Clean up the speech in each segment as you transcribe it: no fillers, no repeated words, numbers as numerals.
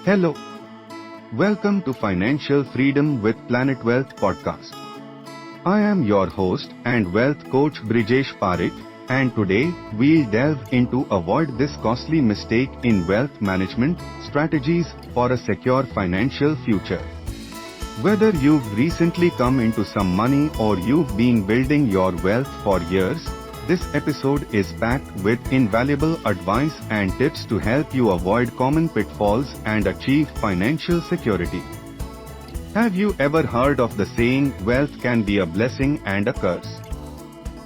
Hello. Welcome to Financial Freedom with Planet Wealth podcast. I am your host and wealth coach Brijesh Parekh, and today we'll delve into avoid this costly mistake in wealth management strategies for a secure financial future. Whether you've recently come into some money or you've been building your wealth for years, this episode is packed with invaluable advice and tips to help you avoid common pitfalls and achieve financial security. Have you ever heard of the saying, wealth can be a blessing and a curse?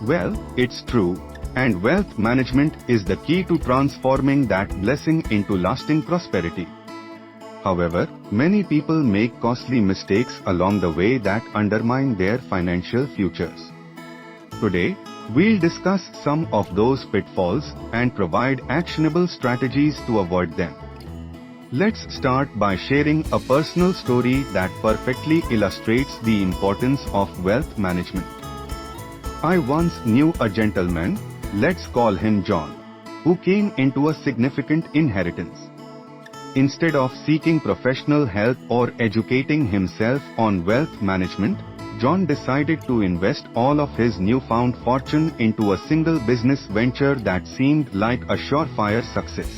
Well, it's true, and wealth management is the key to transforming that blessing into lasting prosperity. However, many people make costly mistakes along the way that undermine their financial futures. Today, we'll discuss some of those pitfalls and provide actionable strategies to avoid them. Let's start by sharing a personal story that perfectly illustrates the importance of wealth management. I once knew a gentleman, let's call him John, who came into a significant inheritance. Instead of seeking professional help or educating himself on wealth management, John decided to invest all of his newfound fortune into a single business venture that seemed like a surefire success.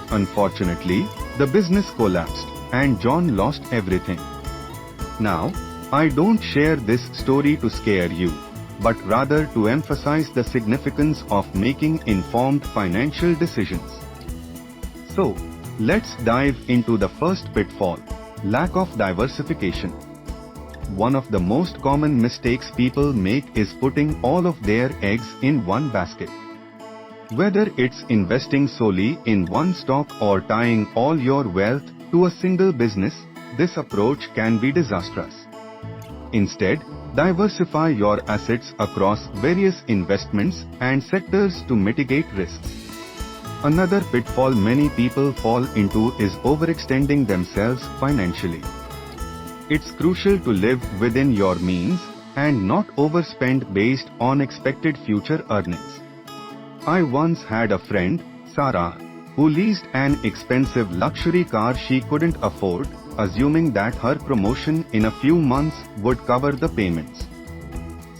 Unfortunately, the business collapsed, and John lost everything. Now, I don't share this story to scare you, but rather to emphasize the significance of making informed financial decisions. So, let's dive into the first pitfall: lack of diversification. One of the most common mistakes people make is putting all of their eggs in one basket. Whether it's investing solely in one stock or tying all your wealth to a single business, this approach can be disastrous. Instead, diversify your assets across various investments and sectors to mitigate risks. Another pitfall many people fall into is overextending themselves financially. It's crucial to live within your means and not overspend based on expected future earnings. I once had a friend, Sarah, who leased an expensive luxury car she couldn't afford, assuming that her promotion in a few months would cover the payments.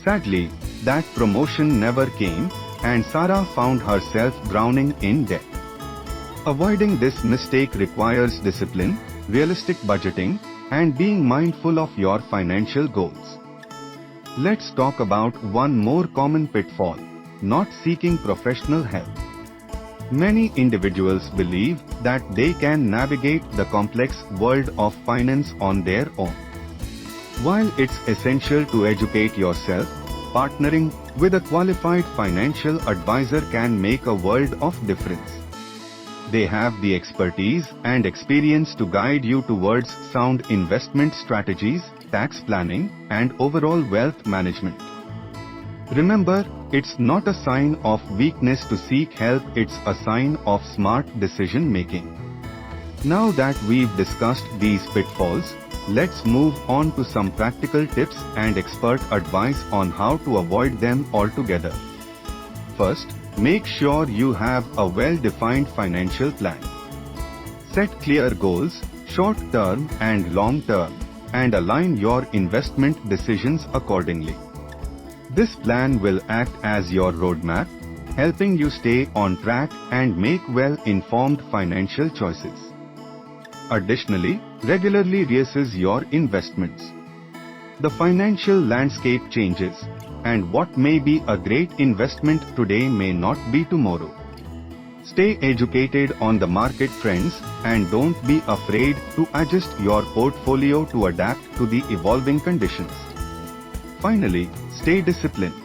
Sadly, that promotion never came, and Sarah found herself drowning in debt. Avoiding this mistake requires discipline, realistic budgeting, and being mindful of your financial goals. Let's talk about one more common pitfall: not seeking professional help. Many individuals believe that they can navigate the complex world of finance on their own. While it's essential to educate yourself, partnering with a qualified financial advisor can make a world of difference. They have the expertise and experience to guide you towards sound investment strategies, tax planning, and overall wealth management. Remember, it's not a sign of weakness to seek help, it's a sign of smart decision making. Now that we've discussed these pitfalls, let's move on to some practical tips and expert advice on how to avoid them altogether. First, make sure you have a well-defined financial plan. Set clear goals, short-term and long-term, and align your investment decisions accordingly. This plan will act as your roadmap, helping you stay on track and make well-informed financial choices. Additionally, regularly reassess your investments. The financial landscape changes, and what may be a great investment today may not be tomorrow. Stay educated on the market trends and don't be afraid to adjust your portfolio to adapt to the evolving conditions. Finally, stay disciplined.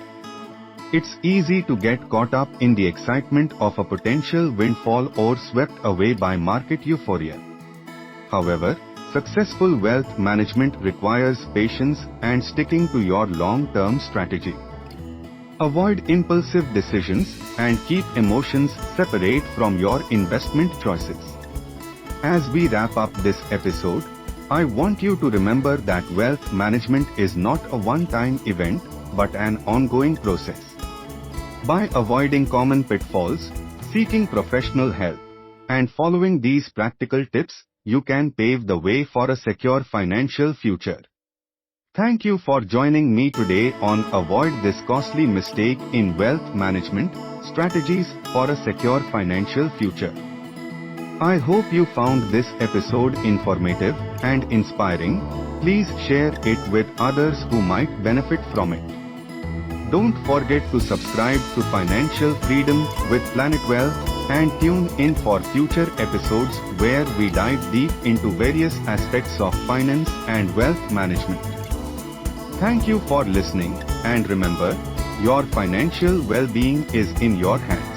It's easy to get caught up in the excitement of a potential windfall or swept away by market euphoria. However, successful wealth management requires patience and sticking to your long-term strategy. Avoid impulsive decisions and keep emotions separate from your investment choices. As we wrap up this episode, I want you to remember that wealth management is not a one-time event, but an ongoing process. By avoiding common pitfalls, seeking professional help, and following these practical tips, you can pave the way for a secure financial future. Thank you for joining me today on Avoid This Costly Mistake in Wealth Management, Strategies for a Secure Financial Future. I hope you found this episode informative and inspiring. Please share it with others who might benefit from it. Don't forget to subscribe to Financial Freedom with Planet Wealth and tune in for future episodes where we dive deep into various aspects of finance and wealth management. Thank you for listening, and remember, your financial well-being is in your hands.